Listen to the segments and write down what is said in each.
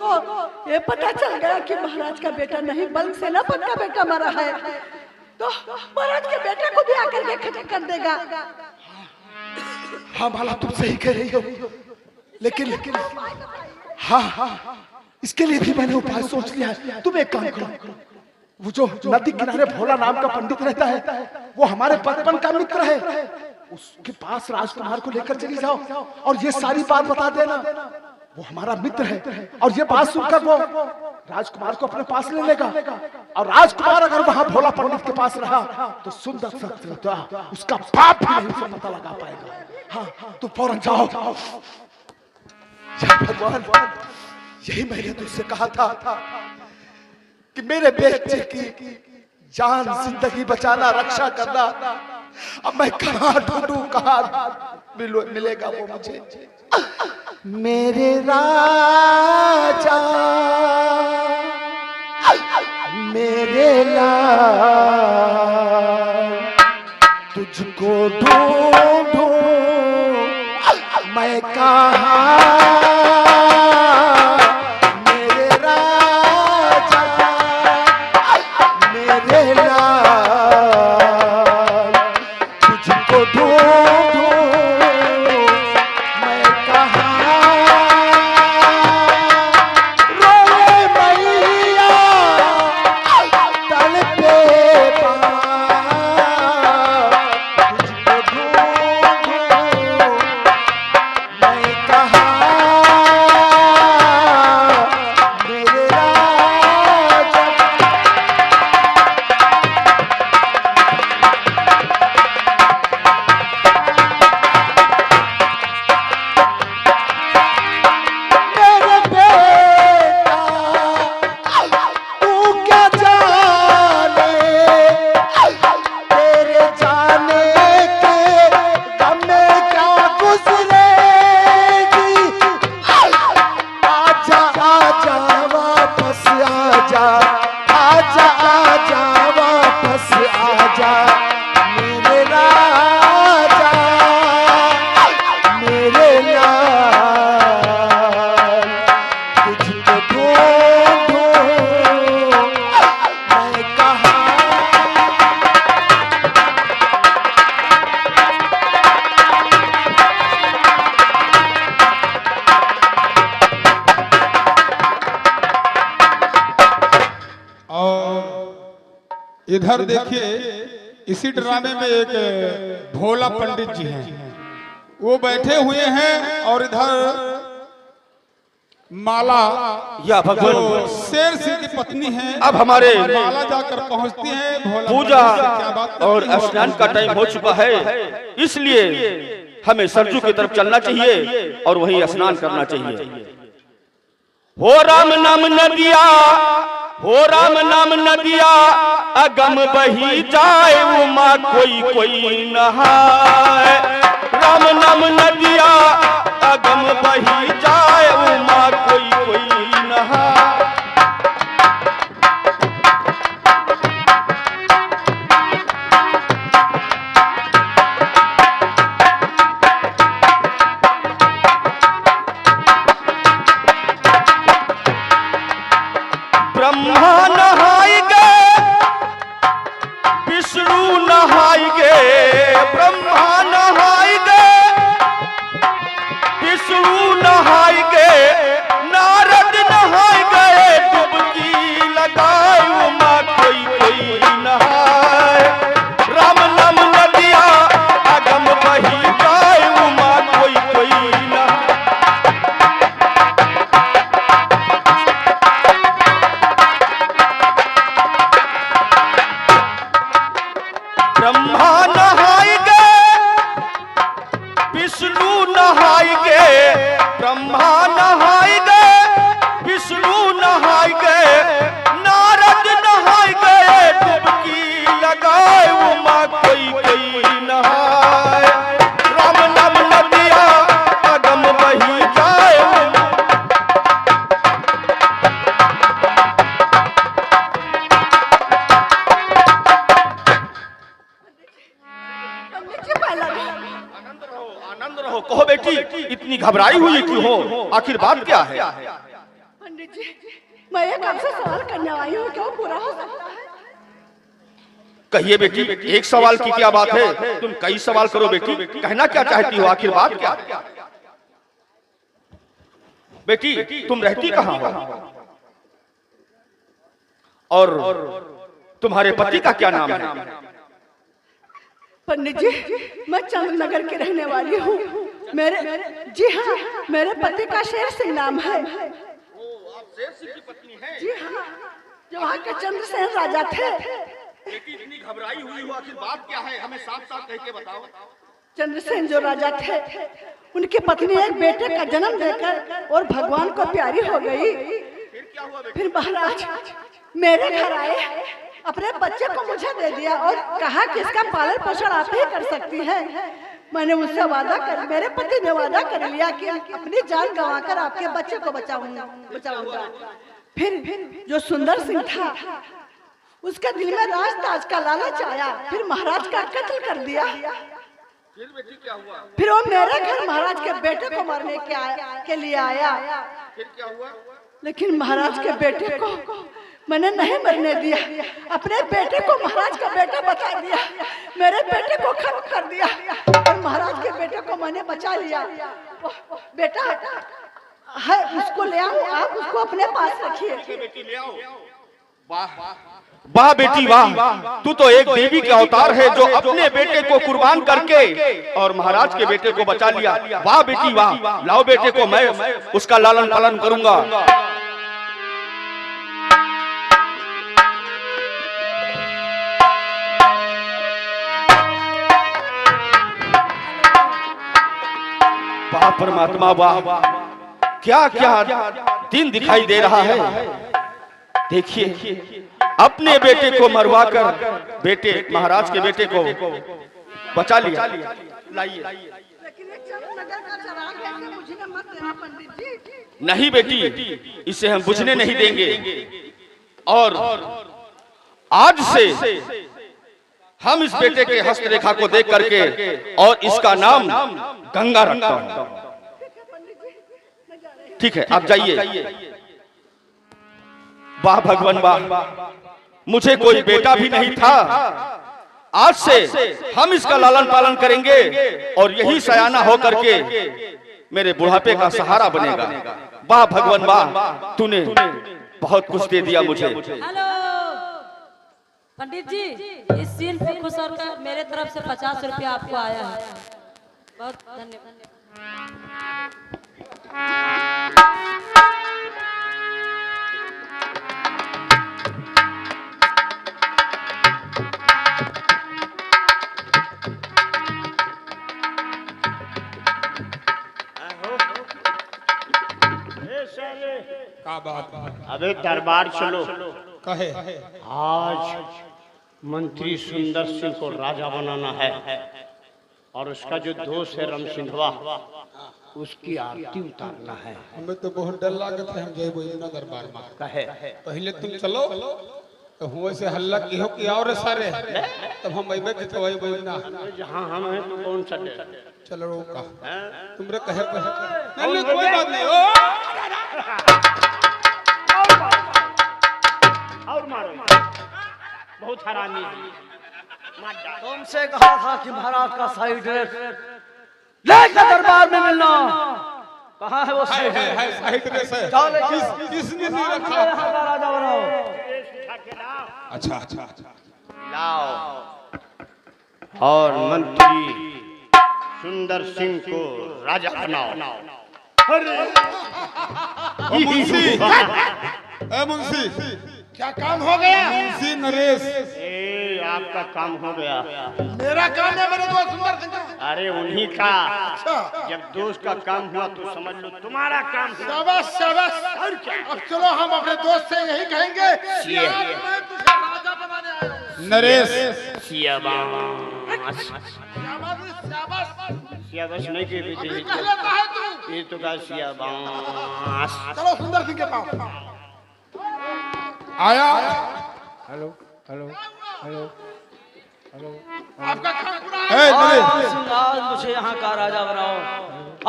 ये पता चल गया कि महाराज का बेटा नहीं बल्कि सेनापति का बेटा मरा है, तो महाराज के बेटे को भी आकर के खत्म कर देगा। हाँ बाला, तुम सही कह रही हो, लेकिन हाँ, इसके लिए भी मैंने उपाय सोच लिया है। तुम एक काम करो, वो जो नदी किनारे भोला नाम का पंडित रहता है, वो हमारे बचपन का मित्र है, उसके पास राजकुमार को लेकर चली जाओ और ये सारी बात बता देना। वो हमारा मित्र है और ये बात सुनकर वो राजकुमार को अपने पास ले लेगा, और राजकुमार अगर वहां भोला पंडित के पास रहा तो सुंदर सत्य उसका पाप भी नहीं पता लगा पाएगा। हाँ, तो फौरन जाओ। भगवान, यही मैंने तुझसे कहा था कि मेरे बेटे की जान जिंदगी बचाना, रक्षा करना। अब मैं कहाँ ढूंढूं, कहाँ मिलेगा वो मुझे। मेरे राजा, मेरे लाल, तुझको ढूंढूं मैं कहाँ। मेरे राजा, मेरे लाल, तुझको ढूंढूं मैं कहाँ। रोए मैया तल पे तुझको ढूंढूं मैं कहाँ। मेरे राजा, मेरे बेटा तू क्या जाने, तेरे जाने के गम में क्या गुजरेगी। आजा आजा वापस आजा, आजा आजा वापस आजा। मेरे राजा, मेरे लाल, तुझको ढूंढूं मैं कहाँ। और इधर देखिए, इसी ड्रामे में एक भोला पंडित जी हैं, वो बैठे हुए हैं और इधर माला या भगवान, जो शेर सिंह की पत्नी है, अब हमारे माला जाकर पहुंचती है। भोला पूजा पंडित से क्या बात करती और है? स्नान का टाइम हो चुका है, इसलिए हमें सरजू की तरफ चलना चाहिए और वहीं स्नान करना चाहिए। हो राम नाम नदिया, हो राम नाम नदिया, अगम बही जाए उमा कोई कोई नहाए। राम नाम नदिया, अगम बही जाए उमा कोई कोई नहाए। ब्रह्मा नहाएंगे, विष्णु नहाएंगे, ब्रह्मा नहाएंगे, विष्णु नहाएंगे, नारद नहाएंगे, डुबकी लगाए उमा कोई कोई नहाए। राम नाम नदिया, अगम बही जाए उमा कोई कोई नहाए। ब्रह्मा नहाएंगे, विष्णु नहाएंगे, ब्रह्मा नहाएंगे, विष्णु नहाएंगे, नारद नहाएंगे, डुबकी लगाए उमा कोई कोई नहाए। राम नाम नदिया, अगम बही जाए उमा। आनंद रहो, कहो बेटी, इतनी घबराई हुई क्यों हो? आखिर बात क्या है? पंडित पंडित जी, मैं एक आपसे सवाल करने आई हूँ, क्या वो पूरा हो सकता है? कहिए बेटी, एक सवाल की क्या बात है, तुम कई सवाल करो बेटी। कहना क्या चाहती हो, आखिर बात क्या? बेटी तुम रहती कहाँ हो और तुम्हारे पति का क्या नाम है? पंडित जी, मैं चंद्रनगर की रहने वाली हूँ। जी हाँ, मेरे पति का शेर सिंह नाम है। आप शेर सिंह की पत्नी हैं? जी हाँ, जो वहाँ के चंद्रसेन राजा थे। बेटी इतनी घबराई हुई हो, आखिर बात क्या है, हमें साफ साफ कह के बताओ। चंद्रसेन जो राजा थे, उनकी पत्नी एक बेटे का जन्म देकर और भगवान को प्यारी हो गई। फिर क्या हुआ बेटी? फिर महाराज मेरे घर आए, अपने बच्चे को मुझे दे दिया और कहा कि इसका पालन पोषण आप ही कर सकती हैं। मैंने उससे वादा कर, मेरे पति ने वादा कर लिया कि अपनी जान गंवाकर आपके बच्चे को बचाऊंगा। फिर जो सुंदर सिंह था, उसके दिल में राजताज का लालच आया, फिर महाराज का कत्ल कर दिया। फिर बेटी क्या हुआ? फिर वो मेरे घर महाराज के बेटे को मारने के लिए आया। फिर क्या हुआ? लेकिन महाराज के बेटे को मैंने नहीं मरने दिया, अपने बेटे को महाराज का बेटा बता दिया, मेरे बेटे को खत्म कर दिया और महाराज के बेटे को मैंने बचा लिया। बेटा है, उसको ले आओ, आप उसको अपने पास रखिए। बेटी ले आओ। वाह वाह बेटी वाह, तू तो एक देवी के अवतार है जो अपने बेटे को कुर्बान करके और महाराज के बेटे को बचा लिया। वाह बेटी वाह, लाओ बेटे को, मैं उसका लालन पालन करूंगा। वाह परमात्मा वाह, क्या क्या दिन दिखाई दे रहा है। देखिए अपने बेटे को मरवा कर बेटे महाराज के बेटे को बचा लिया। लाइए। नहीं बेटी, इसे हम बुझने नहीं देंगे और आज से हम इस बेटे के हस्तरेखा को देख करके और इसका नाम गंगा रखता हूं। ठीक है, आप जाइए। वाह भगवान वाह, मुझे कोई बेटा भी नहीं था, आज से हम इसका लालन पालन करेंगे और यही सयाना होकर के मेरे बुढ़ापे का सहारा बनेगा। वाह भगवान वाह, तूने बहुत कुछ दे दिया मुझे। हेलो पंडित जी, इस सीन पे खुश होकर मेरे तरफ से 50 रुपया आपको आया है। बहुत धन्यवाद। का बात? अबे दरबार चलो। कहे आज मंत्री सुंदर सिंह को राजा बनाना है और उसका जो दोस्त है रम सिंधवा, उसकी आरती उतारना है। हमें तो बहुत डर लागत है, हम जाए ना दरबार में। कहे पहले तुम चलो तो हुए से हल्ला की हो कि और सारे तब हम अइबे के तो अइबे ना। जहाँ हम हैं तो कौन सा डर? चलो रोका तुमरे कहे पे नहीं, कोई बात नहीं। ओ और मारो, बहुत हरामी है। तुमसे कहा था कि महाराज का सही ड्रेस लेकर दरबार में मिलना। कहाँ है वो सही ड्रेस? है सही ड्रेस है। किसने दी रखा? यहाँ का राजा बनाओ। अच्छा अच्छा अच्छा, लाओ और मंत्री सुंदर सिंह को राजा बनाओ। मुंशी ए मुंशी, क्या काम हो गया? मुंशी नरेश, ए आपका काम हो गया। मेरा काम है मेरे दोस्त सुंदर सिंह का। अरे उन्हीं का। अच्छा। जब दोस्त का काम हुआ तो समझ लो तुम्हारा काम हुआ। शाबाश शाबाश। और क्या? अब चलो हम अपने दोस्त से यही कहेंगे कि ये। आज मैं तुझे राजा बनाने आया हूं। नरेश सियाबाश। सियाबाश नहीं के अभी बेटे, कह लेता है तू। ये तो का सियाबाश। चलो सुंदर सिंह के पास। आया। आपका काम पूरा है। ए नरेश, आज मुझे यहाँ का राजा बनाओ।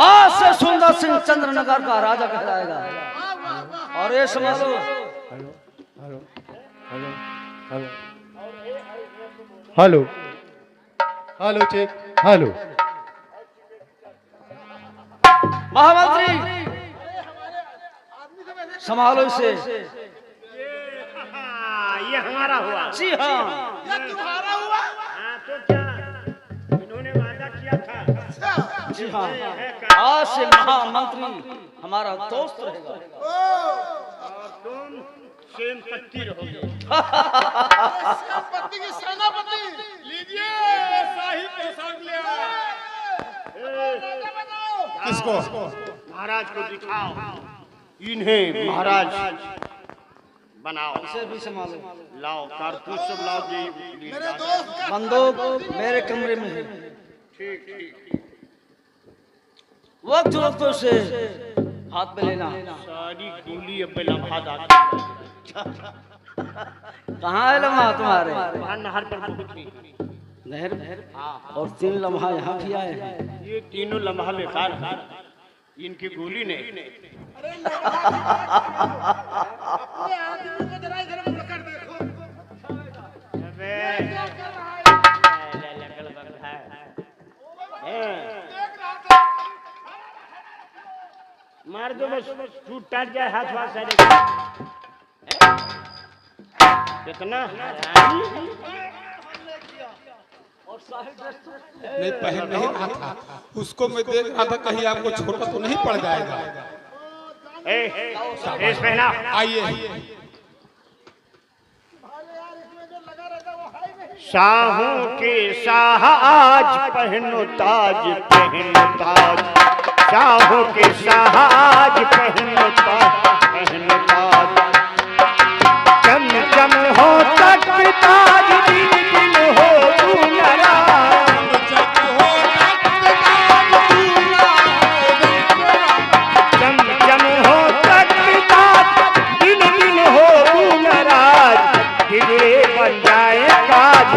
आज से सुंदर सिंह चंद्रनगर का राजा कहलाएगा और ये संभालो। Hello hello check hello. महामंत्री संभालो इसे। ये हमारा हुआ। जी हाँ, हाँ तो क्या इन्होंने वादा किया था। जी हाँ, आज से महामंत्री हमारा दोस्त रहेगा। और तुम सेम पत्ती रहोगे। किसको? महाराज को दिखाओ, इन्हें महाराज बनाओ। इसे भी संभालो। लाओ कारतूस सब लाओ जी। बंदूक मेरे कमरे में है। ठीक ठीक। वक्त वक्त से हाथ में लेना। सारी गोली अब लम्हा दाग। कहाँ है लम्हा तुम्हारे? वहाँ नहर पर बहुत थी। नहर और 3 लम्हा यहाँ भी आए हैं। ये तीनों लम्हा बेकार है। इनकी गोली ने मार दो बस, टूट टाट जाए हाथ वाथ सारे। कितना नहीं पहन नहीं रहा था, उसको मैं देख रहा था कहीं आपको छोटा तो नहीं पड़ जाएगा। ड्रेस पहना। आइए। शाहों के शाह आज पहनो ताज, पहनो ताज। शाहों के शाह आज पहनो ताज, पहनो ताज। चम चम हो तक ताज, दिन दिन हो तू नाराज। चम चम हो तक ताज, दिन दिन हो तू नाराज। बिगड़े बन जाए काज,